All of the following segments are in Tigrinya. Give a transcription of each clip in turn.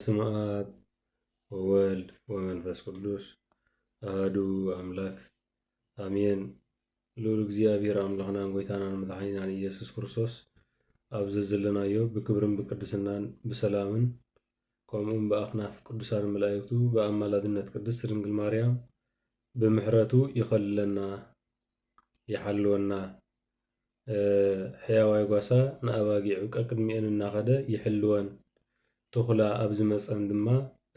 በስመ አብ ወወልድ ወመንፈስ ቅዱስ አሐዱ አምላክ አሜን። ልዑል እግዚአብሔር አምላኽናን ጎይታናን መድኃኒናን ኢየሱስ ክርስቶስ ኣብዚ ዘለናዮ ብክብርን ብቅድስናን ብሰላምን ከምኡውን በኣኽናፍ ቅዱሳን መላእክቱ በኣማላድነት ቅድስት ድንግል ማርያም ብምሕረቱ ይኸልለና ይሓልወና። ሕያዋይ ጓሳ ንኣባጊዑ ቀቅድሚአን እናኸደ ይሕልወን ተኹላ ኣብ ዝመፀን ድማ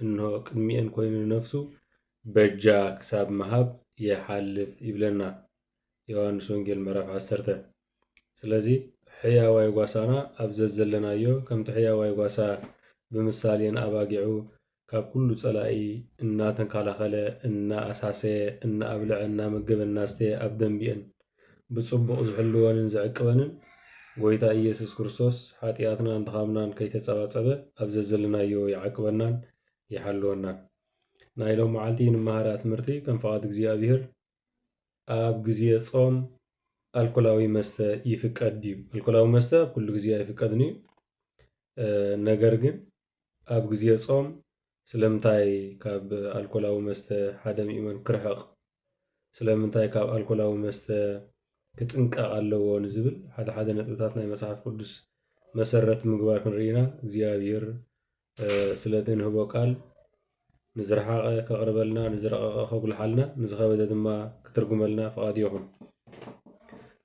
እንሆ ቅድሚአን ኮይኑ ነፍሱ በጃ ክሳብ መሃብ የሓልፍ ይብለና ዮሐንስ ወንጌል ምዕራፍ 10። ስለዚ ሕያዋይ ጓሳና ኣብ ዘለናዮ ከምቲ ሕያዋይ ጓሳ ብምሳሌን ኣባጊዑ ካብ ኩሉ ጸላኢ እናተንከላኸለ እናኣሳሰየ እናኣብልዐ እናመገበ እናስተየ ኣብ ደንቢአን ብጽቡቕ ዝሕልወንን ዝዕቅበንን ጎይታ ኢየሱስ ክርስቶስ ኃጢአትና እንተኻምናን ከይተጸባጸበ ኣብ ዘለናዮ ይዓቅበናን ይሓልወናን። ናይ ሎም መዓልቲ ንመሃራ ትምህርቲ ከም ፍቓድ እግዚኣብሔር ኣብ ግዜ ጾም ኣልኮላዊ መስተ ይፍቀድ ድዩ? ኣልኮላዊ መስተ ኣብ ኩሉ ግዜ ኣይፍቀድን እዩ። ነገር ግን ኣብ ግዜ ጾም ስለምንታይ ካብ ኣልኮላዊ መስተ ሓደ ሚእመን ክርሕቕ ስለምንታይ ካብ ኣልኮላዊ መስተ ክጥንቀቕ ኣለዎ ንዝብል ሓደ ነጥብታት ናይ መጽሓፍ ቅዱስ መሰረት ምግባር ክንርኢና እግዚኣብሔር ስለቲ ንህቦ ቃል ንዝረሓቐ ከቕርበልና ንዝረቐቐ ከጉልሓልና ንዝኸበደ ድማ ክትርጉመልና ፍቓድ ይኹን።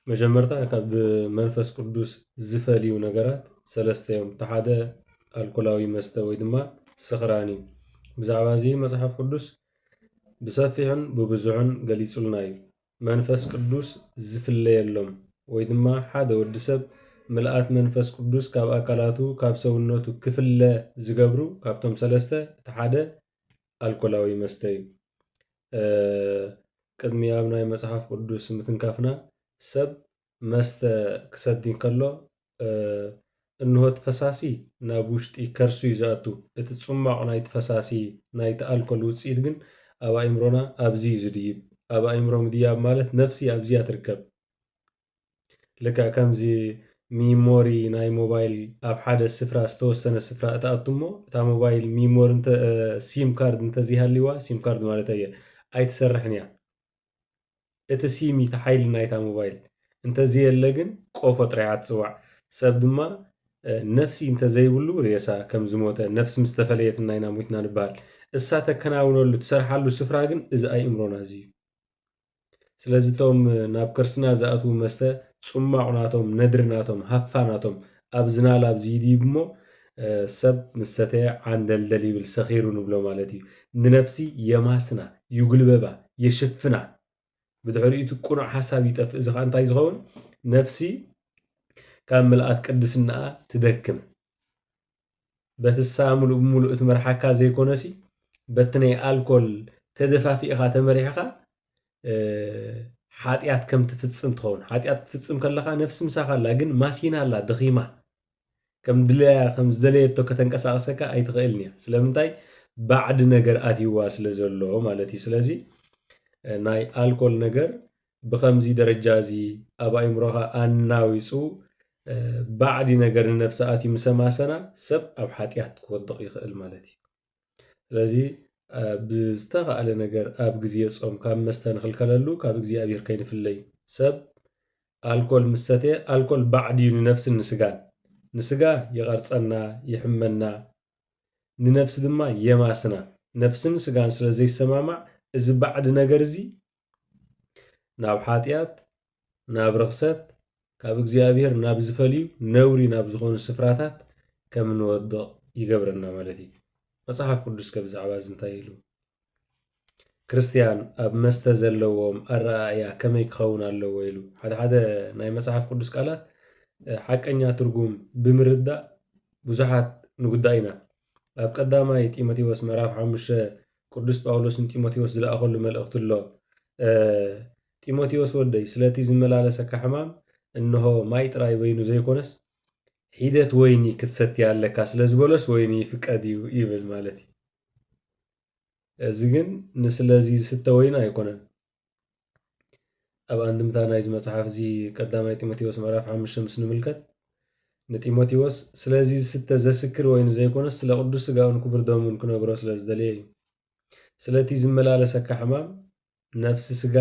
መጀመርታ ካብ መንፈስ ቅዱስ ዝፈልዩ ነገራት ሰለስተ እዮም። እቲ ሓደ ኣልኮላዊ መስተ ወይ ድማ ስኽራን እዩ። ብዛዕባ እዚ መጽሓፍ ቅዱስ ብሰፊሕን ብብዙሕን ገሊጹልና እዩ። መንፈስ ቅዱስ ዝፍለየሎም ወይ ድማ ሓደ ወዲ ሰብ ምልኣት መንፈስ ቅዱስ ካብ ኣካላቱ ካብ ሰውነቱ ክፍለ ዝገብሩ ካብቶም ሰለስተ እቲ ሓደ ኣልኮላዊ መስተ እዩ። ቅድሚ ኣብ ናይ መጽሓፍ ቅዱስ ምትንካፍና ሰብ መስተ ክሰቲ ከሎ እንሆት ፈሳሲ ናብ ውሽጢ ከርሱ እዩ ዝኣቱ። እቲ ጽማቕ ናይቲ ፈሳሲ ናይቲ ኣልኮል ውፅኢት ግን ኣብ ኣእምሮና ኣብዚ እዩ ዝድይብ። ኣብ ኣእምሮ ምድያብ ማለት ነፍሲ ኣብዚያ ትርከብ። ልክዕ ከምዚ ሚሞሪ ናይ ሞባይል ኣብ ሓደ ስፍራ ዝተወሰነ ስፍራ እተኣቱ እሞ እታ ሞባይል ሚሞሪ ሲም ካርድ እንተዘይሃልይዋ ሲም ካርድ ማለት እየ ኣይትሰርሕን እያ። እቲ ሲም እቲ ሓይሊ ናይታ ሞባይል እንተዘየለ ግን ቆፎ ጥራይ ትጽዋዕ። ሰብ ድማ ነፍሲ እንተዘይብሉ ሬሳ ከም ዝሞተ ነፍሲ ምስ ተፈለየት ናይና ሞትና ንበሃል። እሳ ተከናውነሉ ትሰርሓሉ ስፍራ ግን እዚ ኣእምሮና እዚ እዩ። ስለዚ እቶም ናብ ከርስና ዝኣትዉ መስተ ጽማቝ ናቶም ነድሪ ናቶም ሃፋ ናቶም ኣብ ዝናል ኣብዚ ይድይብ እሞ ሰብ ምስ ሰተየ ዓንደልደል ይብል ሰኺሩ ንብሎ ማለት እዩ። ንነፍሲ የማስና ይጉልበባ የሽፍና ብድሕሪኡ ቁኑዕ ሓሳብ ይጠፍእ። እዚ ከዓ እንታይ ዝኸውን ነፍሲ ካብ ምልኣት ቅድስናኣ ትደክም። በትሳ ሙሉእ ብሙሉእ እትመርሓካ ዘይኮነሲ በቲ ናይ ኣልኮል ተደፋፊእኻ ተመሪሕኻ ሓጢአት ከም ትፍጽም ትኸውን። ሓጢአት ክትፍጽም ከለኻ ነፍሲ ምሳኻ ኣላ ግን ማሲና ኣላ ደኺማ ከም ድለያ ከም ዝደለየቶ ከተንቀሳቐሰካ ኣይትኽእልን እያ። ስለምንታይ ባዕዲ ነገር ኣትይዋ ስለ ዘሎ ማለት እዩ። ስለዚ ናይ ኣልኮል ነገር ብኸምዚ ደረጃ እዚ ኣብ ኣእምሮኻ ኣናዊፁ ባዕዲ ነገር ንነፍሲ ኣትዩ ምሰማሰና ሰብ ኣብ ሓጢአት ክወድቕ ይኽእል ማለት እዩ። ስለዚ ብዝተኻእለ ነገር ኣብ ግዜ ጾም ካብ መስተ ንኽልከለሉ ካብ እግዚኣብሔር ከይንፍለይ ሰብ ኣልኮል ምስ ሰተየ ኣልኮል ባዕዲ እዩ ንነፍስን ንስጋን። ንስጋ ይቐርጸና ይሕመና፣ ንነፍሲ ድማ የማስና። ነፍስን ስጋን ስለ ዘይሰማማዕ እዚ ባዕዲ ነገር እዚ ናብ ሓጢአት ናብ ርኽሰት ካብ እግዚኣብሔር ናብ ዝፈልዩ ነውሪ ናብ ዝኾኑ ስፍራታት ከም ንወድቕ ይገብረና ማለት እዩ። መጽሓፍ ቅዱስ ብዛዕባ እዚ እንታይ ኢሉ? ክርስቲያን ኣብ መስተ ዘለዎም ኣረኣእያ ከመይ ክኸውን ኣለዎ ኢሉ ሓደ ናይ መጽሓፍ ቅዱስ ቃላት ሓቀኛ ትርጉም ብምርዳእ ብዙሓት ንጉዳእ ኢና። ኣብ ቀዳማይ ጢሞቴዎስ ምዕራፍ 5 ቅዱስ ጳውሎስ ንጢሞቴዎስ ዝለኣኸሉ መልእኽቲ ኣሎ። ጢሞቴዎስ ወደይ ስለቲ ዝመላለሰካ ሕማም እንሆ ማይ ጥራይ ወይኑ ዘይኮነስ ሂደት ወይኒ ክትሰቲ ኣለካ ስለ ዝበሎስ ወይኒ ይፍቀድ እዩ ይብል ማለት እዩ። እዚ ግን ንስለዚ ዝስተ ወይኒ ኣይኮነን። ኣብ ኣንድምታ ናይዚ መጽሓፍ እዚ ቀዳማይ ጢሞቴዎስ ምዕራፍ 5 ምስ ንምልከት ንጢሞቴዎስ ስለዚ ዝስተ ዘስክር ወይኑ ዘይኮነስ ስለ ቅዱስ ስጋውን ክቡር ደሙን ክነግሮ ስለ ዝደለየ እዩ። ስለቲ ዝመላለሰካ ሕማም ነፍሲ ስጋ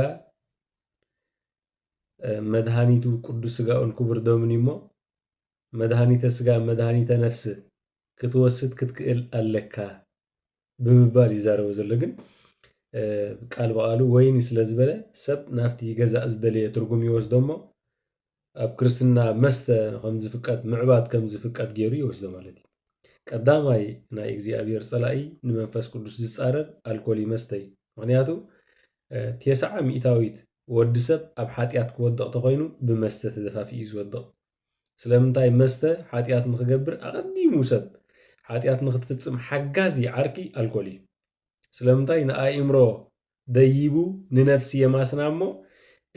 መድሃኒቱ ቅዱስ ስጋውን ክቡር ደሙን እሞ መድሃኒተ ስጋ መድሃኒተ ነፍሲ ክትወስድ ክትክእል ኣለካ ብምባል ይዛረቡ ዘሎ። ግን ቃል በቃሉ ወይኒ ስለ ዝበለ ሰብ ናፍቲ ገዛእ ዝደለየ ትርጉም ይወስዶ እሞ ኣብ ክርስትና መስተ ከም ዝፍቀድ ምዕባድ ከም ዝፍቀድ ገይሩ ይወስዶ ማለት እዩ። ቀዳማይ ናይ እግዚኣብሔር ፀላኢ ንመንፈስ ቅዱስ ዝፃረር ኣልኮሊ መስተ እዩ። ምክንያቱ 90% ወዲ ሰብ ኣብ ሓጢኣት ክወድቕ ተኮይኑ ብመስተ ተደፋፊኡ እዩ ዝወድቕ። ስለምንታይ መስተ ሓጢኣት ንክገብር ኣቐዲሙ ሰብ ሓጢኣት ንክትፍፅም ሓጋዚ ዓርኪ ኣልኮል እዩ። ስለምንታይ ንኣእምሮ ደይቡ ንነፍሲ የማስና እሞ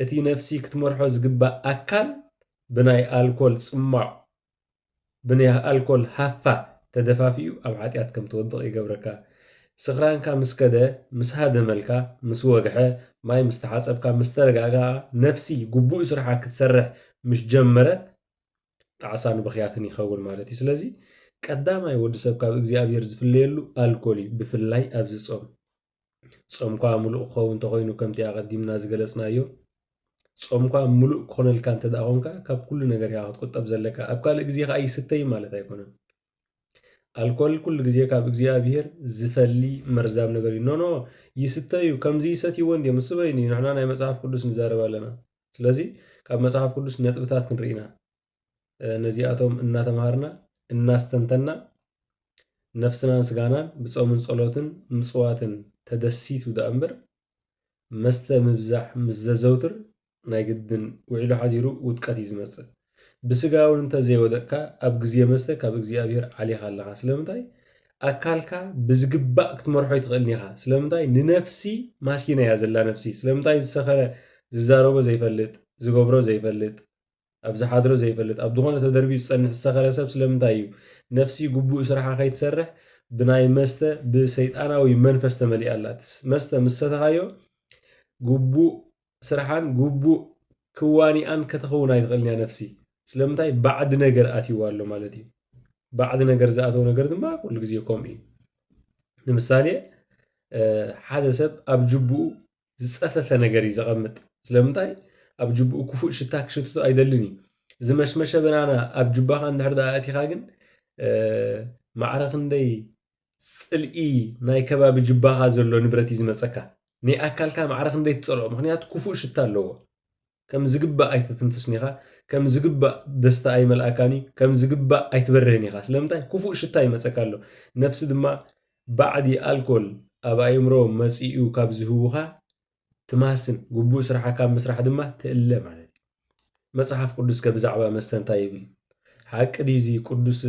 እቲ ነፍሲ ክትመርሖ ዝግባእ ኣካል ብናይ ኣልኮል ፅማዕ ብናይ ኣልኮል ሃፋ ተደፋፊኡ ኣብ ሓጢኣት ከም ትወድቕ ይገብረካ። ስኽራንካ ምስ ከደ ምስ ሃደመልካ ምስ ወግሐ ማይ ምስ ተሓፀብካ ምስ ተረጋግኣ ነፍሲ ግቡእ ስርሓ ክትሰርሕ ምስ ጀመረት ጣዕሳን ብኽያትን ይኸውን ማለት እዩ። ስለዚ ቀዳማይ ወዲ ሰብ ካብ እግዚኣብሔር ዝፍለየሉ ኣልኮል እዩ። ብፍላይ ኣብዚ ፆም ፆምኳ ሙሉእ ክኸውን እንተኮይኑ ከምቲ ኣቐዲምና ዝገለፅናዮ ፆምኳ ሙሉእ ክኾነልካ እንተደኣ ኮንካ ካብ ኩሉ ነገር ኢኻ ክትቁጠብ ዘለካ። ኣብ ካልእ ግዜ ከዓ ይስተይ ማለት ኣይኮነን። ኣልኮል ኩሉ ግዜ ካብ እግዚኣብሔር ዝፈሊ መርዛም ነገር እዩ። ኖ ይስተዩ ከምዚ ይሰትይዎ እንድዮም እስበይኒ ንሕና ናይ መፅሓፍ ቅዱስ ንዛረብ ኣለና። ስለዚ ካብ መፅሓፍ ቅዱስ ነጥብታት ክንርኢና ነዚኣቶም እናተምሃርና እናስተንተና ነፍስናን ስጋናን ብፆምን ፀሎትን ምፅዋትን ተደሲቱ ዳ እምበር መስተ ምብዛሕ ምስ ዘዘውትር ናይ ግድን ውዒሉ ሓዲሩ ውድቀት እዩ ዝመፅእ። ብስጋውን እንተዘይወደቕካ ኣብ ግዜ መስተ ካብ እግዚኣብሔር ዓሊኻ ኣለኻ። ስለምንታይ ኣካልካ ብዝግባእ ክትመርሖ ይትኽእልኒ ኢኻ። ስለምንታይ ንነፍሲ ማስኪና እያ ዘላ ነፍሲ። ስለምንታይ ዝሰኸረ ዝዛረቦ ዘይፈልጥ ዝገብሮ ዘይፈልጥ ኣብ ዝሓድሮ ዘይፈልጥ ኣብ ዝኾነ ተደርቢዩ ዝፀንሕ ዝሰኸረ ሰብ ስለምንታይ እዩ ነፍሲ ግቡእ ስራሓ ከይትሰርሕ ብናይ መስተ ብሰይጣናዊ መንፈስ ተመሊኣ ኣላ። መስተ ምስ ሰተኻዮ ግቡእ ስራሓን ግቡእ ክዋኒኣን ከተኸውን ኣይትኽእልን እያ ነፍሲ። ስለምንታይ ባዕዲ ነገር ኣትይዋ ኣሎ ማለት እዩ። ባዕዲ ነገር ዝኣተው ነገር ድማ ኩሉ ግዜ ከምኡ እዩ። ንምሳሌ ሓደ ሰብ ኣብ ጅቡኡ ዝፀፈፈ ነገር እዩ ዘቐምጥ። ስለምንታይ ኣብ ጅቡኡ ክፉእ ሽታ ክሽትቶ ኣይደልን እዩ። ዝመሽመሸ በናና ኣብ ጅባኻ እንድሕር ዳ ኣእቲኻ ግን ማዕረ ክንደይ ፅልኢ ናይ ከባቢ ጅባኻ ዘሎ ንብረት እዩ ዝመፀካ። ናይ ኣካልካ ማዕረ ክንደይ ትፀልኦ፣ ምክንያቱ ክፉእ ሽታ ኣለዎ። ከም ዝግባእ ኣይትትንፍስኒ ኢኻ፣ ከም ዝግባእ ደስታ ኣይመልኣካኒ፣ ከም ዝግባእ ኣይትበርህን ኢኻ። ስለምንታይ ክፉእ ሽታ ይመፀካ ኣሎ። ነፍሲ ድማ ባዕዲ ኣልኮል ኣብ ኣእምሮ መፂኡ ካብ ዝህቡኻ ትማስን ግቡእ ስራሕካ ካብ ምስራሕ ድማ ትእለ ማለት እዩ። መፅሓፍ ቅዱስ ብዛዕባ መስተ እንታይ ይብል? ሓቂ ዲዚ ቅዱስ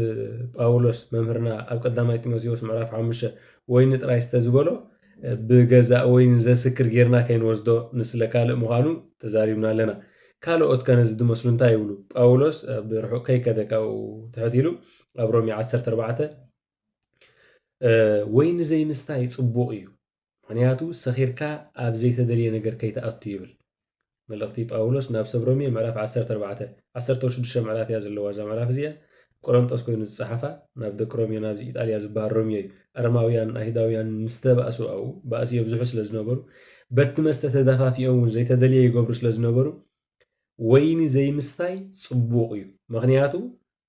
ጳውሎስ መምህርና ኣብ ቀዳማይ ጢሞቴዎስ ምዕራፍ 5 ወይኒ ጥራይ ዝተዝበሎ ብገዛእ ወይኒ ዘስክር ጌርና ከይንወስዶ ንስለ ካልእ ምዃኑ ተዛሪብና ኣለና። ካልኦት ከነ ዝድመስሉ እንታይ ይብሉ? ጳውሎስ ብርሑቕ ከይከደ ካብኡ ትሕት ኢሉ ኣብ ሮሚ 14 ወይኒ ዘይምስታይ ፅቡቕ እዩ ምክንያቱ ሰኺርካ ኣብ ዘይተደልየ ነገር ከይተኣቱ ይብል መልእኽቲ ጳውሎስ ናብ ሰብ ሮሚ ምዕራፍ 14 16 ምዕራፍ እያ ዘለዋ እዛ ምዕራፍ እዚኣ ቆሮንጦስ ኮይኑ ዝፀሓፋ ናብ ደቂ ሮሚ ናብዚ ኢጣልያ ዝበሃል ሮሚ እዩ። ኣረማውያን ኣይሁዳውያን ምስተባእሱ ኣብኡ ባእሲ የብዝሑ ስለ ዝነበሩ በቲ መስተ ተደፋፊኦም እውን ዘይተደልየ ይገብሩ ስለ ዝነበሩ ወይኒ ዘይምስታይ ፅቡቕ እዩ ምክንያቱ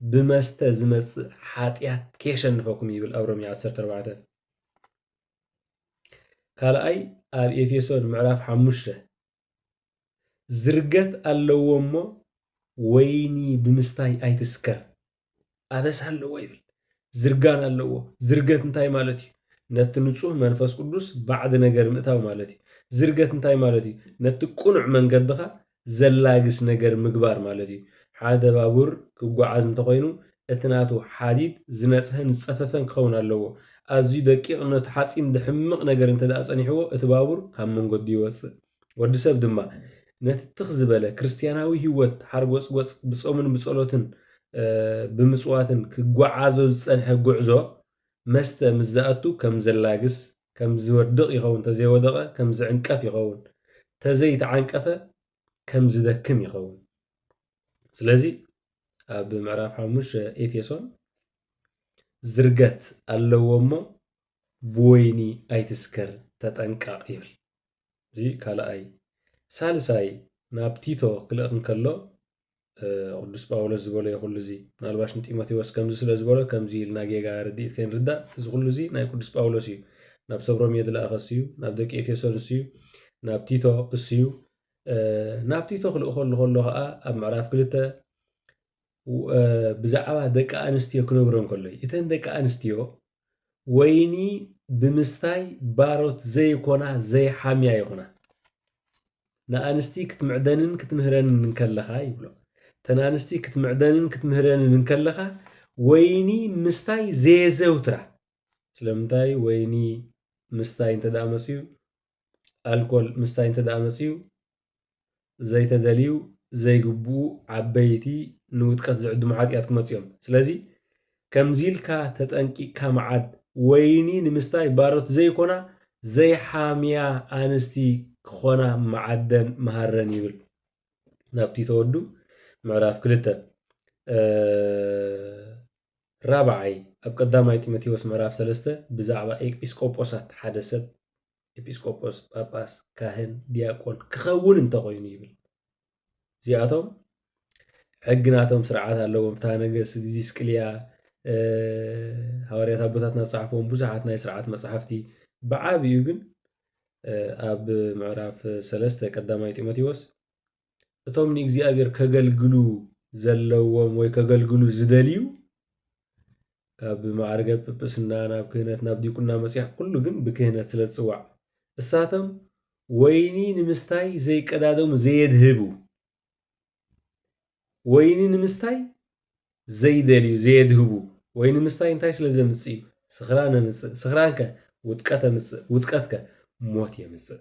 ብመስተ ዝመፅእ ሓጢኣት ከየሸንፈኩም ይብል ኣብ ሮሚ 14። ካልኣይ ኣብ ኤፌሶን ምዕራፍ 5 ዝርገት ኣለዎ እሞ ወይኒ ብምስታይ ኣይትስከር ኣበሳ ኣለዎ ይብል። ዝርጋን ኣለዎ። ዝርገት እንታይ ማለት እዩ? ነቲ ንጹህ መንፈስ ቅዱስ ባዕዲ ነገር ምእታው ማለት እዩ። ዝርገት እንታይ ማለት እዩ? ነቲ ቁኑዕ መንገድኻ ዘላግስ ነገር ምግባር ማለት እዩ። ሓደ ባቡር ክጓዓዝ እንተኮይኑ እቲ ናቱ ሓዲድ ዝነፅህን ዝፀፈፈን ክኸውን ኣለዎ። ኣዝዩ ደቂቕ ነቲ ሓፂን ድሕምቕ ነገር እንተደኣ ፀኒሕዎ እቲ ባቡር ካብ መንገዱ ይወፅእ። ወዲ ሰብ ድማ ነቲ ትኽ ዝበለ ክርስትያናዊ ህይወት ሓርጎፅጎፅ ብፆምን ብፀሎትን ብምፅዋትን ክጓዓዞ ዝፀንሐ ጉዕዞ መስተ ምስ ዝኣቱ ከም ዘላግስ ከም ዝወድቕ ይኸውን፣ ተዘይወደቐ ከም ዝዕንቀፍ ይኸውን፣ ተዘይተዓንቀፈ ከም ዝደክም ይኸውን። ስለዚ ኣብ ምዕራፍ 5 ኤፌሶን ዝርገት ኣለዎ እሞ ብወይኒ ኣይትስከር ተጠንቀቕ ይብል። እዚ ካልኣይ። ሳልሳይ ናብ ቲቶ ክልእኽ እንከሎ ቅዱስ ጳውሎስ ዝበሎ ይኹሉ እዚ ምናልባሽ ንጢሞቴዎስ ከምዚ ስለ ዝበሎ ከምዚ ኢልና ጌጋ ርዲኢት ከንርዳእ እዚ ኩሉ እዚ ናይ ቅዱስ ጳውሎስ እዩ። ናብ ሰብሮም የድለኣኸ እዩ፣ ናብ ደቂ ኤፌሶን እዩ፣ ናብ ቲቶ እዩ። ናብ ቲቶ ክልእ ከሎ ከዓ ኣብ ምዕራፍ 2 ብዛዕባ ደቂ ኣንስትዮ ክነግሮም ከሎ እተን ደቂ ኣንስትዮ ወይኒ ብምስታይ ባሮት ዘይኮና ዘይሓምያ ይኹና። ንኣንስቲ ክትምዕደንን ክትምህረንን እንከለኻ ይብሎ ተን ኣንስቲ ክትምዕደንን ክትምህረንን እንከለኻ ወይኒ ምስታይ ዘየዘውትራ። ስለምንታይ ወይኒ ምስታይ እንተደኣ መፅዩ ኣልኮል ምስታይ እንተደኣ መፅዩ ዘይተደልዩ ዘይግብኡ ዓበይቲ ንውጥቀት ዝዕድሙ ሓጢኣት ክመፅኦም። ስለዚ ከምዚ ኢልካ ተጠንቂቕካ መዓድ ወይኒ ንምስታይ ባሮት ዘይኮና ዘይሓምያ ኣንስቲ ክኾና መዓደን መሃረን ይብል ናብ ቲቶ ወዱ ምዕራፍ 2 ራብዓይ ኣብ ቀዳማይ ጢሞቴዎስ ምዕራፍ 3 ብዛዕባ ኤጲስቆጶሳት ሓደ ሰብ ኤጲስቆጶስ፣ ጳጳስ፣ ካህን፣ ዲያቆን ክኸውን እንተኮይኑ ይብል። እዚኣቶም ሕግናቶም ስርዓት ኣለዎም። ፍትሐ ነገሥት፣ ዲድስቅልያ፣ ሃዋርያት ኣቦታትና ዝፀሓፍዎም ብዙሓት ናይ ስርዓት መፅሓፍቲ ብዓብዩ ግን ኣብ ምዕራፍ 3 ቀዳማይ ጢሞቴዎስ እቶም ንእግዚኣብሔር ከገልግሉ ዘለዎም ወይ ከገልግሉ ዝደልዩ ካብ ማዕርገ ጵጵስና ናብ ክህነት ናብ ዲቁና መፅያ ኩሉ ግን ብክህነት ስለ ዝፅዋዕ እሳቶም ወይኒ ንምስታይ ዘይቀዳደሙ ዘየድህቡ ወይኒ ንምስታይ ዘይደልዩ ዘየድህቡ ወይኒ ምስታይ እንታይ ስለ ዘምፅእ እዩ ስኽራን የምፅእ ስኽራንከ ውጥቀት የምፅእ ውጥቀትከ ሞት የምፅእ።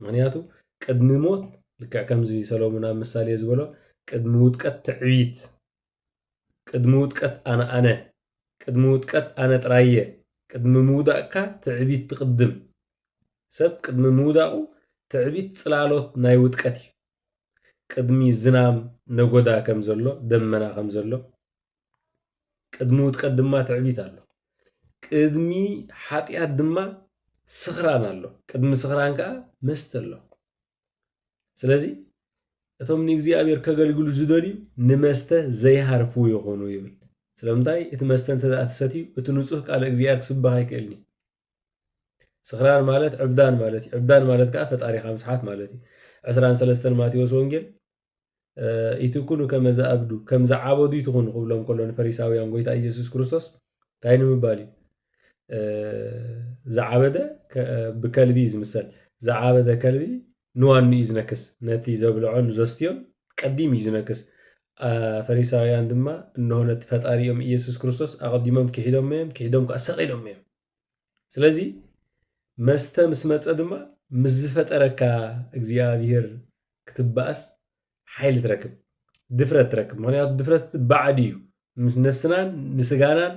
ምክንያቱ ቅድሚ ሞት ልክዕ ከምዚ ሰሎሞን ኣብ ምሳሌ ዝበሎ ቅድሚ ውጥቀት ትዕቢት፣ ቅድሚ ውጥቀት ኣነ ቅድሚ ውጥቀት ኣነ ጥራየ፣ ቅድሚ ምውዳእካ ትዕቢት ትቅድም። ሰብ ቅድሚ ምውዳቑ ትዕቢት ፅላሎት ናይ ውጥቀት እዩ። ቅድሚ ዝናም ነጎዳ ከም ዘሎ ደመና ከም ዘሎ ቅድሚ ውጥቀት ድማ ትዕቢት ኣሎ። ቅድሚ ሓጢኣት ድማ ስኽራን ኣሎ። ቅድሚ ስኽራን ከዓ መስተ ኣሎ። ስለዚ እቶም ንእግዚኣብሔር ከገልግሉ ዝደልዩ ንመስተ ዘይሃርፉ ይኾኑ ይብል። ስለምንታይ እቲ መስተ እንተደኣ ትሰትዩ እቲ ንጹህ ቃል እግዚኣብሔር ክስብኽ ኣይክእልኒ። ስኽራን ማለት ዕብዳን ማለት እዩ። ዕብዳን ማለት ከዓ ፈጣሪኻ ምስሓት ማለት እዩ። 23 ማቴዎስ ወንጌል ኢትኩኑ ከመ ዘአብዱ ከም ዝዓበዱ ይትኹኑ ክብሎም ከሎ ንፈሪሳውያን ጎይታ ኢየሱስ ክርስቶስ እንታይ ንምባል እዩ ዝዓበደ ብከልቢ ዝምሰል ዝዓበደ ከልቢ ንዋኑ እዩ ዝነክስ ነቲ ዘብልዖን ዘስትዮም ቀዲም እዩ ዝነክስ። ፈሪሳውያን ድማ እንሆ ነቲ ፈጣሪኦም ኢየሱስ ክርስቶስ ኣቐዲሞም ክሒዶም እዮም ክሒዶም ከዓ ሰቒሎም እዮም። ስለዚ መስተ ምስ መፀ ድማ ምስ ዝፈጠረካ እግዚኣብሔር ክትበኣስ ሓይሊ ትረክብ ድፍረት ትረክብ። ምክንያቱ ድፍረት ባዕድ እዩ ምስ ነፍስናን ንስጋናን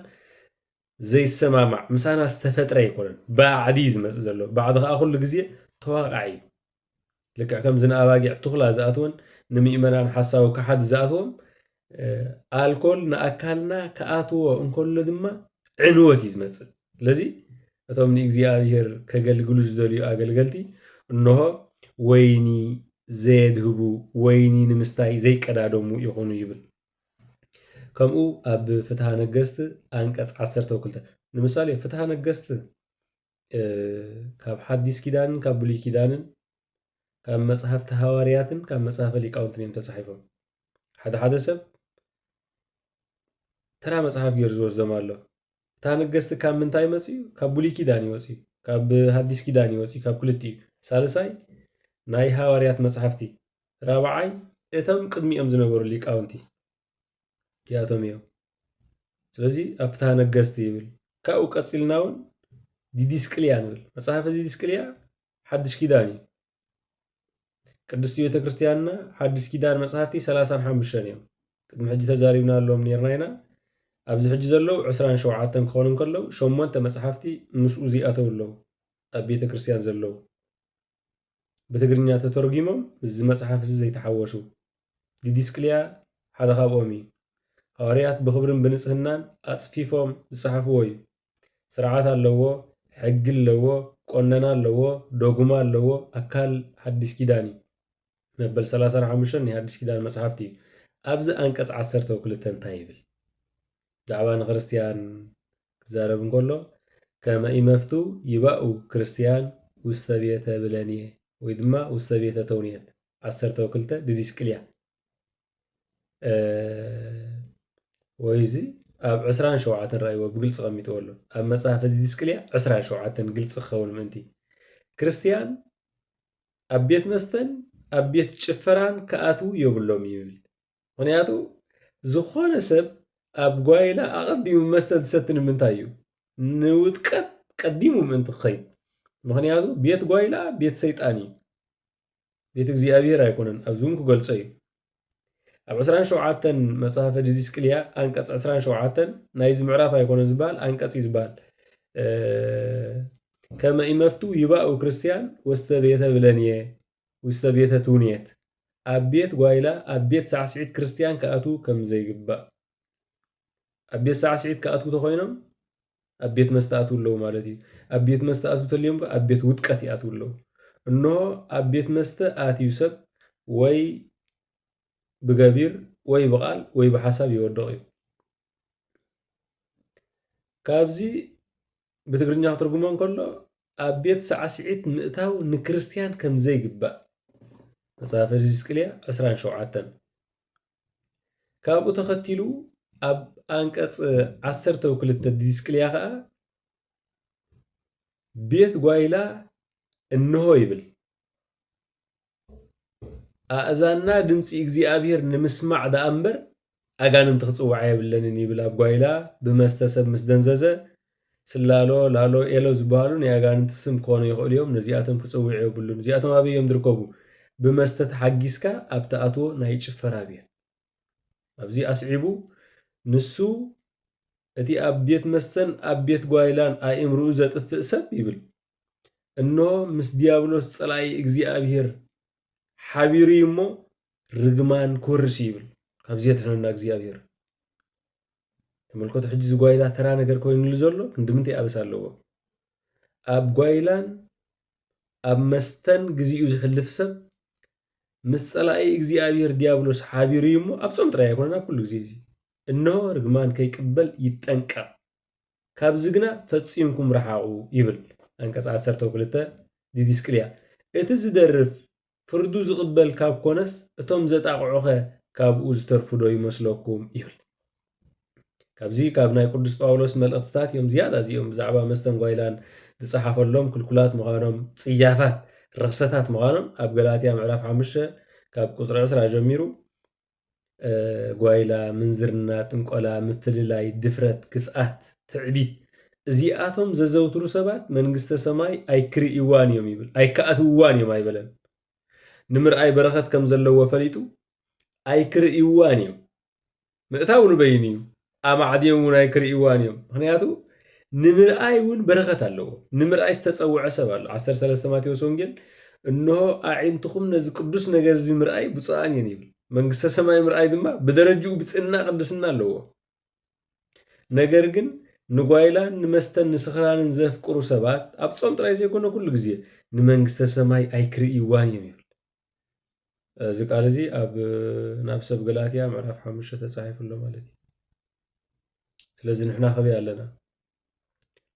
ዘይሰማማዕ ምሳና ዝተፈጥረ ኣይኮነን ባዕዲ ዝመፅእ ዘሎ ባዕዲ ከዓ ኩሉ ግዜ ተዋቃዒ እዩ። ልክዕ ከም ዝንኣባጊዕ ትኹላ ዝኣትወን ንምእመናን ሓሳቡ ካሓት ዝኣትዎም ኣልኮል ንኣካልና ከኣትዎ እንከሎ ድማ ዕንወት እዩ ዝመፅእ። ስለዚ እቶም ንእግዚኣብሔር ከገልግሉ ዝደልዩ ኣገልገልቲ እንሆ ወይኒ ዘየድህቡ ወይኒ ንምስታይ ዘይቀዳደሙ ይኾኑ ይብል። ከምኡ ኣብ ፍትሐ ነገሥቲ ኣንቀጽ 12 ንምሳሌ ፍትሐ ነገሥቲ ካብ ሓዲስ ኪዳንን ካብ ብሉይ ኪዳንን ካብ መጽሓፍቲ ሃዋርያትን ካብ መጽሓፈ ሊቃውንትን እዮም ተጻሒፎም። ሓደ ሓደ ሰብ ተራ መጽሓፍ ገይሩ ዝወስዶም ኣሎ። ፍትሐ ነገሥቲ ካብ ምንታይ መፅዩ? ካብ ብሉይ ኪዳን ይወፅዩ፣ ካብ ሓዲስ ኪዳን ይወፅዩ፣ ካብ ክልቲኡ። ሳልሳይ ናይ ሃዋርያት መጽሓፍቲ፣ ራብዓይ እቶም ቅድሚኦም ዝነበሩ ሊቃውንቲ ያቶም እዮም። ስለዚ ኣብ ፍትሐ ነገሥቲ ይብል። ካብኡ ቀፂልና እውን ዲድስቅልያ ንብል። መጽሓፈ ዲድስቅልያ ሓድሽ ኪዳን እዩ። ቅድስቲ ቤተ ክርስቲያንና ሓድሽ ኪዳን መጽሓፍቲ 35 እዮም። ቅድሚ ሕጂ ተዛሪብና ኣለዎም ነርና ኢና። ኣብዚ ሕጂ ዘለው 27 ክኾኑ እንከለው 8 መጽሓፍቲ ምስኡ ዚኣተው ኣለዉ ኣብ ቤተ ክርስቲያን ዘለው ብትግርኛ ተተርጊሞም እዚ መጽሓፍ እዚ ዘይተሓወሱ ዲድስቅልያ ሓደ ካብኦም እዩ። ሐዋርያት ብኽብርን ብንጽህናን ኣጽፊፎም ዝጽሓፍዎ እዩ። ስርዓት ኣለዎ፣ ሕጊ ኣለዎ፣ ቆነና ኣለዎ፣ ዶጉማ ኣለዎ። ኣካል ሓድሽ ኪዳን እዩ። መበል 35 ናይ ሓድሽ ኪዳን መጽሓፍቲ እዩ። ኣብዚ ኣንቀጽ 12 እንታይ ይብል? ብዛዕባ ንክርስቲያን ክዛረብ እንከሎ ከመ ኢመፍቱ ይባኡ ክርስቲያን ውስተ ቤተ ብለንየ ወይ ድማ ውስተ ቤተ ተውኔት 12 ዲድስቅልያ ወይዚ ኣብ 27 ራእይዎ ብግልፂ ቀሚጥዎ ኣሎ። ኣብ መጽሓፈ ዲድስቅልያ 27 ግልፂ ክኸውን ምእንቲ ክርስቲያን ኣብ ቤት መስተን ኣብ ቤት ጭፈራን ከኣትዉ የብሎም ይብል። ምክንያቱ ዝኾነ ሰብ ኣብ ጓይላ ኣቐዲሙ መስተ ዝሰቲ ንምንታይ እዩ? ንውጥቀት ቀዲሙ ምእንቲ ክኸይድ። ምክንያቱ ቤት ጓይላ ቤት ሰይጣን እዩ፣ ቤት እግዚኣብሔር ኣይኮነን። ኣብዚ እውን ክገልፆ እዩ። ኣብ 27 መጽሓፈ ዲድስቅልያ ኣንቀጽ 27 ናይዚ ምዕራፍ ኣይኮነን ዝበሃል ኣንቀጽ እዩ ዝበሃል ከመ ኢመፍቱ ይባኡ ክርስቲያን ውስተ ቤተ ብለንየ ውስተ ቤተ ትውኔት ኣብ ቤት ጓይላ ኣብ ቤት ሳዕስዒት ክርስቲያን ከኣትዉ ከም ዘይግባእ። ኣብ ቤት ሳዕስዒት ከኣትዉ ተኮይኖም ኣብ ቤት መስተ ኣትዉ ኣለዉ ማለት እዩ። ኣብ ቤት መስተ ኣትዉ ተልዮም ኣብ ቤት ውጥቀት ይኣትዉ ኣለዉ። እንሆ ኣብ ቤት መስተ ኣትዩ ሰብ ወይ ብገቢር ወይ ብቓል ወይ ብሓሳብ ይወድቕ እዩ። ካብዚ ብትግርኛ ክትርጉሞ እንከሎ ኣብ ቤት ሳዕስዒት ምእታው ንክርስቲያን ከም ዘይግባእ መጽሓፈ ዲድስቅልያ 27 ካብኡ ተኸቲሉ ኣብ ኣንቀጽ 12 ዲድስቅልያ ከዓ ቤት ጓይላ እንሆ ይብል። ኣእዛና ድምፂ እግዚኣብሔር ንምስማዕ ደኣ እምበር ኣጋንንቲ ክፅዋዓ የብለንን ይብል። ኣብ ጓይላ ብመስተ ሰብ ምስ ደንዘዘ ስላሎ ላሎ ኤሎ ዝበሃሉ ናይ ኣጋንንቲ ስም ክኾኑ ይኽእሉ እዮም። ነዚኣቶም ክፅውዑ የብሉን። እዚኣቶም ኣበይ እዮም ዝርከቡ? ብመስተ ተሓጊዝካ ኣብ ተኣትዎ ናይ ጭፈራ ቤት። ኣብዚ ኣስዒቡ ንሱ እቲ ኣብ ቤት መስተን ኣብ ቤት ጓይላን ኣእምርኡ ዘጥፍእ ሰብ ይብል እንሆ ምስ ዲያብሎስ ጸላኢ እግዚኣብሔር ሓቢሩ እሞ ርግማን ክወርስ ይብል። ካብዚ የትሕነና እግዚኣብሔር። ተመልከቱ ሕጂ ጓይላ ተራ ነገር ኮይኑሉ ዘሎ ክንድምንታይ ኣበሳ ኣለዎ? ኣብ ጓይላን ኣብ መስተን ግዚኡ ዝሕልፍ ሰብ ምስ ጸላኢ እግዚኣብሔር ዲያብሎስ ሓቢሩ እሞ ኣብ ጾም ጥራይ ኣይኮነን ኣብ ኩሉ ግዜ እዚ እንሆ ርግማን ከይቅበል ይጠንቀቕ፣ ካብዚ ግና ፈጺምኩም ረሓቑ ይብል። አንቀጽ 12 ዲድስቅልያ እቲ ዝደርፍ ፍርዱ ዝቕበል ካብ ኮነስ እቶም ዘጣቕዑኸ ካብኡ ዝተርፉ ዶ ይመስለኩም ይብል። ካብዚ ካብ ናይ ቅዱስ ጳውሎስ መልእኽትታት እዮም ዝያዳ እዚኦም ብዛዕባ መስተን ጓይላን ዝፀሓፈሎም ክልኩላት ምዃኖም ጽያፋት ርክሰታት ምዃኖም ኣብ ገላትያ ምዕራፍ 5 ካብ ቁፅሪ 20 ጀሚሩ ጓይላ፣ ምንዝርና፣ ጥንቆላ፣ ምፍልላይ፣ ድፍረት፣ ክፍኣት፣ ትዕቢት እዚኣቶም ዘዘውትሩ ሰባት መንግስተ ሰማይ ኣይክርእይዋን እዮም ይብል። ኣይከኣትውዋን እዮም ኣይበለን። ንምርኣይ በረኸት ከም ዘለዎ ፈሊጡ ኣይክርእይዋን እዮም። ምእታው ንበይን እዩ፣ ኣማዕድዮም እውን ኣይክርእይዋን እዮም። ምክንያቱ ንምርኣይ እውን በረኸት ኣለዎ። ንምርኣይ ዝተፀውዐ ሰብ ኣሎ። 13 ማቴዎስ ወንጌል እንሆ ኣዒንትኹም ነዚ ቅዱስ ነገር እዚ ምርኣይ ብፁዓን እየን ይብል። መንግስተ ሰማይ ምርኣይ ድማ ብደረጅኡ ብፅና ቅድስና ኣለዎ። ነገር ግን ንጓይላን ንመስተን ንስኽራንን ዘፍቅሩ ሰባት ኣብ ጾም ጥራይ ዘይኮነ ኩሉ ግዜ ንመንግስተ ሰማይ ኣይክርእይዋን እዮም ይብል። እዚ ቃል እዚ ኣብ ናብ ሰብ ገላትያ ምዕራፍ 5 ተጻሒፉ ኣሎ ማለት እዩ። ስለዚ ንሕና ከበይ ኣለና?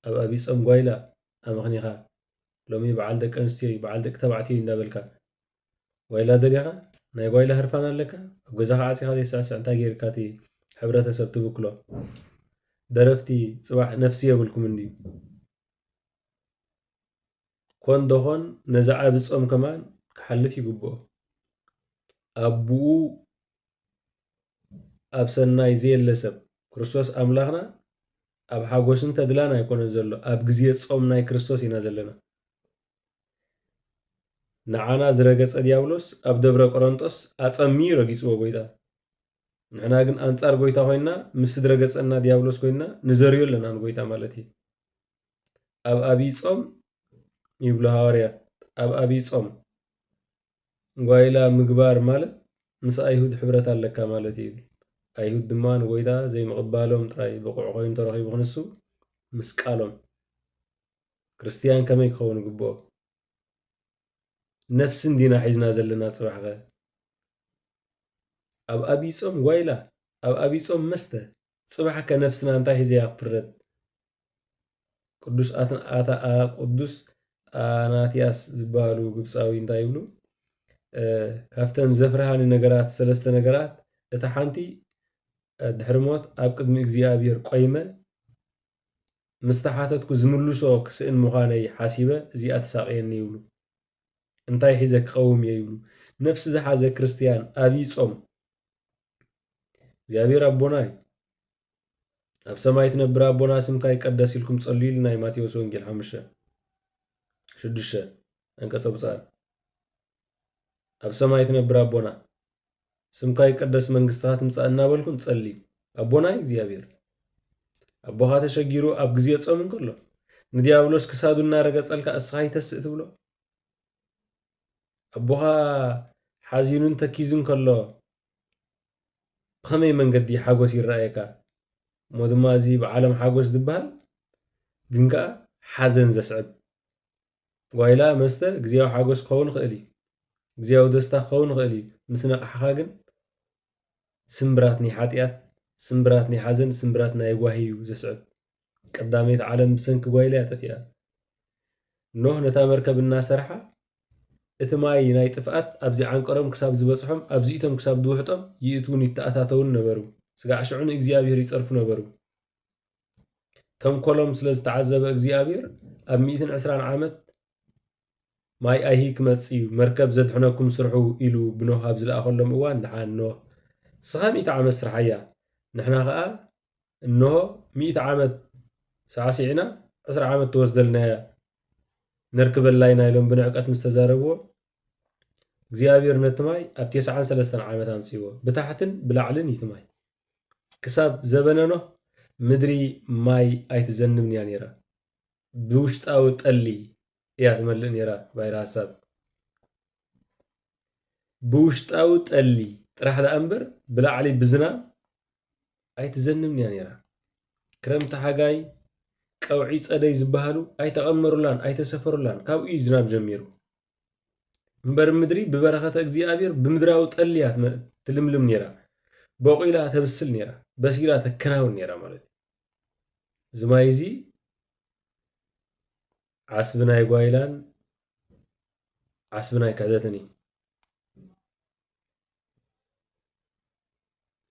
ኣብ ኣብይ ጾም ጓይላ ኣመኽኒኻ ሎሚ በዓል ደቂ ኣንስትዮ በዓል ደቂ ተባዕትዮ እንዳበልካ ጓይላ ደሊኻ ናይ ጓይላ ህርፋን ኣለካ ኣብ ገዛኻ ዓፂኻ ዘይሳዕስዕ እንታይ ጌርካ እቲ ሕብረተሰብ ትብክሎ? ደረፍቲ ጽባሕ ነፍሲ የብልኩም እንዲ ኮን ደኾን ነዚ ዓብ ጾም ከማን ክሓልፍ ይግብኦ። ኣቡኡ ኣብ ሰናይ ዘየለ ሰብ ክርስቶስ ኣምላኽና ኣብ ሓጎስን ተድላን ኣይኮነን ዘሎ ኣብ ግዜ ጾም ናይ ክርስቶስ ኢና ዘለና። ንዓና ዝረገጸ ዲያብሎስ ኣብ ደብረ ቆሮንጦስ ኣጸሚ ረጊጽዎ ጎይታ። ንሕና ግን ኣንጻር ጎይታ ኮይና ምስ ዝረገጸና ዲያብሎስ ኮይና ንዘርዮ ኣለና ንጎይታ ማለት እዩ። ኣብ ኣብይ ጾም ይብሉ ሐዋርያት ኣብ ኣብይ ጾም ጓይላ ምግባር ማለት ምስ ኣይሁድ ሕብረት ኣለካ ማለት እዩ። ኣይሁድ ድማ ንጎይታ ዘይምቕባሎም ጥራይ ብቑዕ ኮይኑ ተረኺቡ ክንሱ ምስ ቃሎም ክርስቲያን ከመይ ክኸውን ግብኦ ነፍስን ዲና ሒዝና ዘለና ጽባሕ ኸ ኣብ ዓብይ ጾም ጓይላ ኣብ ዓብይ ጾም መስተ ጽባሕ ከነፍስና እንታይ ሒዘያ ክትፍረድ ቅዱስ ኣናትያስ ዝበሃሉ ግብፃዊ እንታይ ይብሉ ካብተን ዘፍርሃኒ ነገራት ሰለስተ ነገራት እታ ሓንቲ ድሕሪ ሞት ኣብ ቅድሚ እግዚኣብሔር ቆይመ ምስተሓተትኩ ዝምልሶ ክስእን ምዃነይ ሓሲበ እዚኣ ተሳቅየኒ ይብሉ እንታይ ሒዘ ክቐውም እየ ይብሉ ነፍሲ ዝሓዘ ክርስቲያን ዓብይ ጾም እግዚኣብሔር ኣቦና እዩ ኣብ ሰማይ ትነብር ኣቦና ስምካ ይቀደስ ኢልኩም ጸልዩ ኢሉ ናይ ማቴዎስ ወንጌል 5:6 አንቀጸ ብፅዓን ኣብ ሰማይ ትነብር ኣቦና ስምካ ይቀደስ መንግስትኻ ትምጻእ እናበልኩም ጸልዩ ኣቦና እዩ እግዚኣብሔር ኣቦኻ ተሸጊሩ ኣብ ግዜ ጾም እንከሎ ንዲያብሎስ ክሳዱ እናረገጸልካ እስኻ ይተስእ ትብሎ ኣቦኻ ሓዚኑን ተኪዙን ከሎ ብኸመይ መንገዲ ሓጎስ ይረኣየካ እሞ ድማ እዚ ብዓለም ሓጎስ ዝበሃል ግን ከዓ ሓዘን ዘስዕብ ጓይላ መስተ ግዜያዊ ሓጎስ ክኸውን ይኽእል እዩ ግዜያዊ ደስታ ክኸውን ይኽእል እዩ ምስ ነቕሓኻ ግን ስምብራት ናይ ሓጢኣት ስምብራት ናይ ሓዘን ስምብራት ናይ ጓሂ እዩ ዘስዕብ ቀዳመይቲ ዓለም ብሰንኪ ጓይላ ያጠፊኣ ኖህ ነታ መርከብ እናሰርሓ እቲ ማይ ናይ ጥፍኣት ኣብዚ ዓንቀሮም ክሳብ ዝበፅሖም ኣብዚ ኢቶም ክሳብ ዝውሕጦም ይእትውን ይተኣታተውን ነበሩ ስጋዕ ሽዑን እግዚኣብሔር ይፀርፉ ነበሩ ተንኮሎም ስለ ዝተዓዘበ እግዚኣብሔር ኣብ 120 ዓመት ማይ ኣይሂ ክመጽእ እዩ መርከብ ዘድሕነኩም ስርሑ ኢሉ ብኖህ ኣብ ዝለኣኸሎም እዋን ድሓን ኖህ ስኻ 100 ዓመት ስርሓያ ንሕና ከዓ እንሆ 100 ዓመት ሳዕሲዕና 20 ዓመት ተወስደልናያ ነርክበላ ኢና ኢሎም ብንዕቀት ምስ ተዛረብዎ እግዚኣብሔር ነቲ ማይ ኣብ 93 ዓመት ኣምፂዎ ብታሕትን ብላዕልን እቲ ማይ ክሳብ ዘበነ ኖህ ምድሪ ማይ ኣይትዘንብን እያ ነይራ ብውሽጣዊ ጠሊ እያ ትመልእ ነይራ ባይረ ሃሳብ ብውሽጣዊ ጠሊ ጥራሕ ደኣ እምበር ብላዕሊ ብዝናብ ኣይትዘንብን እያ ነይራ ክረምቲ ሓጋይ ቀውዒ ጸደይ ዝበሃሉ ኣይተቐመሩላን ኣይተሰፈሩላን ካብኡ እዩ ዝናብ ጀሚሩ እምበር ምድሪ ብበረኸተ እግዚኣብሔር ብምድራዊ ጠሊ እያ ትልምልም ነይራ በቂላ ተብስል ነይራ በሲላ ተከናውን ነይራ ማለት እዩ እዚ ማይ እዚ ዓስቢ ናይ ጓይላን ዓስቢ ናይ ክሕደትን እዩ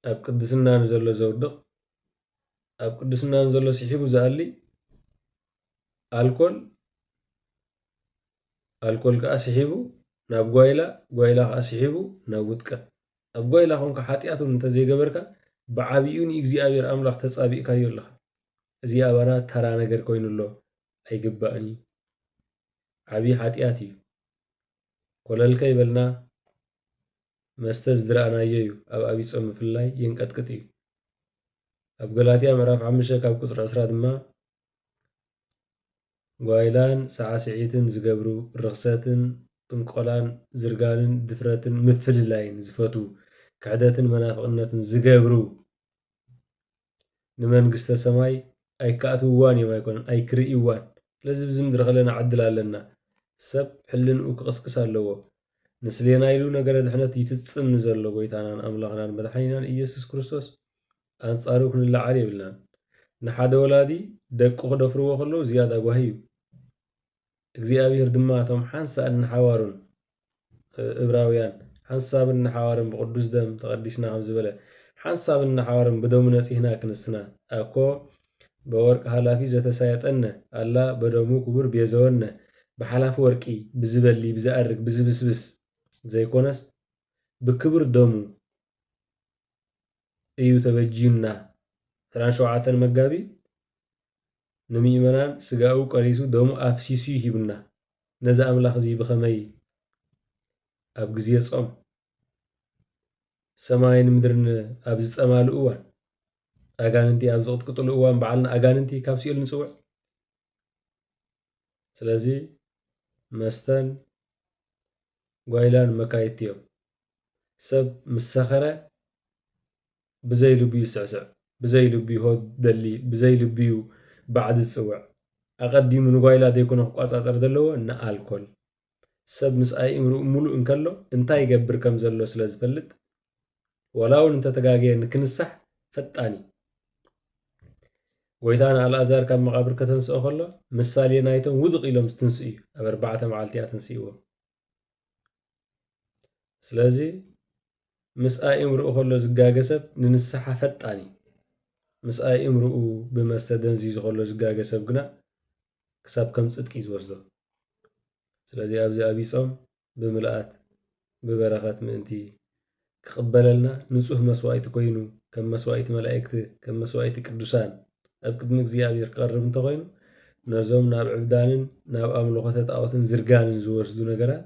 ኣብ ቅድስና ንዘሎ ዘውድቕ ኣብ ቅድስና ንዘሎ ስሒቡ ዝኣሊ ኣልኮል ከዓ ስሒቡ ናብ ጓይላ ከዓ ስሒቡ ናብ ውጥቀት ኣብ ጓይላ ኮንካ ሓጢኣት እውን እንተዘይገበርካ ብዓብኡ ንእግዚኣብሔር ኣምላኽ ተጻቢእካዮ ኣለኻ እዚ ኣባና ተራ ነገር ኮይኑሎ ኣይግባእን እዩ ዓብዪ ሓጢኣት እዩ ኮለልከ ይበልና መስተ ዝድረአናዮ እዩ ኣብ ዓብይ ጾም ምፍላይ የንቀጥቅጥ እዩ ኣብ ገላትያ ምዕራፍ 5 ካብ ቁፅሪ 20 ድማ ጓይላን ሳዕስዒትን ዝገብሩ ርኽሰትን ጥንቆላን ዝርጋንን ድፍረትን ምፍልላይን ዝፈቱ ክሕደትን መናፍቕነትን ዝገብሩ ንመንግስተ ሰማይ ኣይከኣትውዋን እዮም ኣይኮነን ኣይክርእይዋን ስለዚ ብዚ ምድሪ ከለና ዓድል ኣለና ሰብ ሕልንኡ ክቕስቅስ ኣለዎ ንስሌና ኢሉ ነገረ ድሕነት ይፍፅም ንዘሎ ጎይታናን ኣምላኽናን መድሓኒናን ኢየሱስ ክርስቶስ ኣንጻሩ ክንለዓል የብልናን ንሓደ ወላዲ ደቁ ክደፍርዎ ከለዉ ዝያዳ ጓሂ እዩ እግዚኣብሔር ድማ እቶም ሓንሳብ እንሓዋሩን ዕብራውያን ሓንሳብ እንሓዋርን ብቅዱስ ደም ተቐዲስና ከም ዝበለ ሓንሳብ እንሓዋርን ብደሙ ነፂህና ክንስና ኣኮ በወርቂ ሃላፊ ዘተሳየጠነ ኣላ በደሙ ክቡር ቤዘወነ ብሓላፊ ወርቂ ብዝበሊ ብዝኣርግ ብዝብስብስ ዘይኮነስ ብክብር ደሙ እዩ ተበጂዩና 27 መጋቢት ንምእመናን ስጋኡ ቀሪሱ ደሙ ኣፍሲሱ ይሂብና ነዚ ኣምላኽ እዚ ብኸመይ ኣብ ግዜ ጾም ሰማይን ምድርን ኣብ ዝጸማሉ እዋን ኣጋንንቲ ኣብ ዝቕጥቅጥሉ እዋን በዓልና ኣጋንንቲ ካብ ሲኦል ንፅውዕ ስለዚ መስተን ጓይላን መካየድቲ እዮም ሰብ ምስ ሰኸረ بزي لبي يسعسع بزي لبي هود دلي بزي لبي بعد السوع أقدم من قايلة ديكون قاصاصر دلو إن الكول سب مس أي إمرو ملو إنكلو إنتاي يجبر كم زلو سلاز فلت ولاون أنت تجاجي إنك نصح فتاني ويتان على أزار كم مقابر كتنسأ خلا مثالي نايتهم وذق إلى مستنسئي أربعة معالتي تنسيوه سلازي مس أي إمرو خلا زجاجة سب ننصح فتاني مس أي إمرو بمستدن زيز خلا زجاجة سب جنا كسب كم صدق يزوجه سلازي أبزي أبي صام بملأت ببركات من أنتي كقبلنا نسوه مسوائت كوينو كم مسوائت ملائكة كم مسوائت قدوسان أبقد مجزيابير قرب انتغينو نزوم ناب عبدانن ناب أملوخة أوتن زرقانن زوجدو نقرا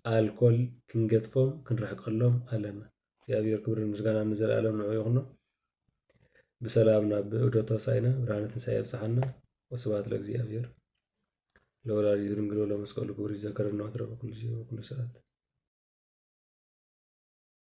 الكل كنقطفهم كنرحق اللهم ألنا زيابير كبر المزقانا نزل ألم نعيقنا بسلامنا بأدوتا ساينا برانة سايب صحنا وسبات لك زيابير لولا يدرن قلولا مسكول كبر الزكر النوتر وكل شيء وكل ساعة